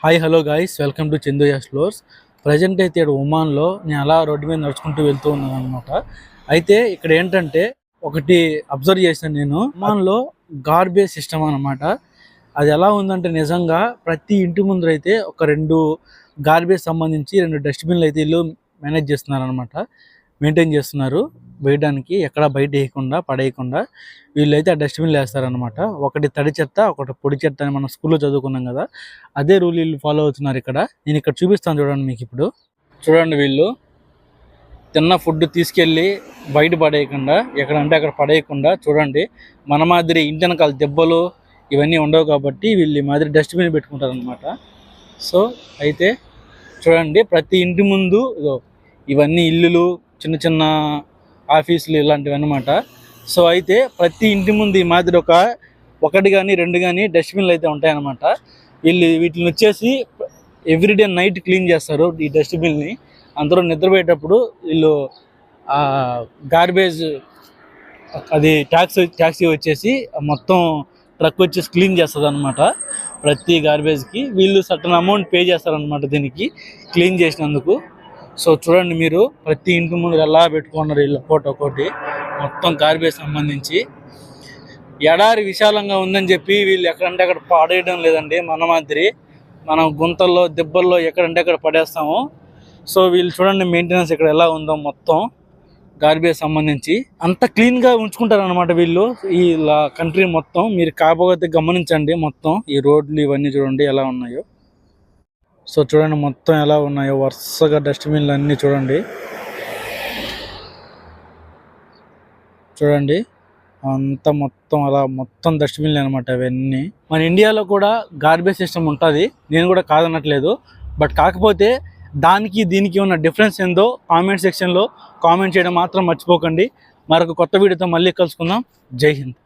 Hi hello guys, welcome to Chandu floors. Present అయితే ఇక్కడ ఒమాన్లో నేను అలా రోడ్డు మీద నడుచుకుంటూ వెళ్తూ ఉన్నాను అనమాట. అయితే ఇక్కడ ఏంటంటే ఒకటి అబ్జర్వ్ చేశాను నేను. ఒమాన్లో గార్బేజ్ సిస్టమ్ అనమాట. అది ఎలా ఉందంటే నిజంగా ప్రతి ఇంటి ముందర అయితే ఒక 2 గార్బేజ్ సంబంధించి 2 డస్ట్బిన్లు అయితే ఇల్లు మేనేజ్ చేస్తున్నారు అనమాట, మెయింటైన్ చేస్తున్నారు. వేయడానికి ఎక్కడ బయట వేయకుండా పడేయకుండా వీళ్ళైతే ఆ డస్ట్బిన్లు వేస్తారనమాట. ఒకటి తడి చెత్త, ఒకటి పొడి చెత్త అని మనం స్కూల్లో చదువుకున్నాం కదా, అదే రూల్ వీళ్ళు ఫాలో అవుతున్నారు ఇక్కడ. నేను ఇక్కడ చూపిస్తాను చూడండి మీకు. ఇప్పుడు చూడండి, వీళ్ళు తిన్న ఫుడ్ తీసుకెళ్ళి బయట పడేయకుండా ఎక్కడంటే అక్కడ పడేయకుండా, చూడండి మన మాదిరి ఇంటి వెనకాల దెబ్బలు ఇవన్నీ ఉండవు కాబట్టి వీళ్ళు ఈ మాదిరి డస్ట్బిన్ పెట్టుకుంటారు అనమాట. సో అయితే చూడండి, ప్రతి ఇంటి ముందు ఇవన్నీ ఇల్లులు, చిన్న చిన్న ఆఫీసులు ఇలాంటివి అనమాట. సో అయితే ప్రతి ఇంటి ముందు ఈ మాదిరి ఒకటి కానీ 2 కానీ డస్ట్బిన్లు అయితే ఉంటాయన్నమాట. వీటిని వచ్చేసి ఎవ్రీడే నైట్ క్లీన్ చేస్తారు ఈ డస్ట్బిన్ని. అందరూ నిద్రపోయేటప్పుడు వీళ్ళు గార్బేజ్ అది ట్యాక్సీ వచ్చేసి మొత్తం ట్రక్ వచ్చేసి క్లీన్ చేస్తుంది అనమాట. ప్రతి గార్బేజ్కి వీళ్ళు సర్టన్ అమౌంట్ పే చేస్తారనమాట దీనికి క్లీన్ చేసినందుకు. సో చూడండి, మీరు ప్రతి ఇంటి ముందు ఎలా పెట్టుకున్నారు వీళ్ళు ఒక్కోటి మొత్తం గార్బేజ్ సంబంధించి. ఎడారి విశాలంగా ఉందని చెప్పి వీళ్ళు ఎక్కడంటే అక్కడ పడేయడం లేదండి. మన మాదిరి మనం గుంతల్లో దెబ్బల్లో ఎక్కడంటే అక్కడ పడేస్తాము. సో వీళ్ళు చూడండి మెయింటెనెన్స్ ఇక్కడ ఎలా ఉందో మొత్తం గార్బేజ్ సంబంధించి అంత క్లీన్గా ఉంచుకుంటారు అనమాట వీళ్ళు ఈ కంట్రీ మొత్తం. మీరు కాకపోతే గమనించండి, మొత్తం ఈ రోడ్లు ఇవన్నీ చూడండి ఎలా ఉన్నాయో. సో చూడండి మొత్తం ఎలా ఉన్నాయో వరుసగా డస్ట్బిన్లు అన్నీ చూడండి అంతా మొత్తం అలా మొత్తం డస్ట్బిన్లు అనమాట అవన్నీ. మన ఇండియాలో కూడా గార్బేజ్ సిస్టమ్ ఉంటుంది, నేను కూడా కాదనట్లేదు. బట్ కాకపోతే దానికి దీనికి ఉన్న డిఫరెన్స్ ఏందో కామెంట్ సెక్షన్లో కామెంట్ చేయడం మాత్రం మర్చిపోకండి. మరొక కొత్త వీడియోతో మళ్ళీ కలుసుకుందాం. జై హింద్.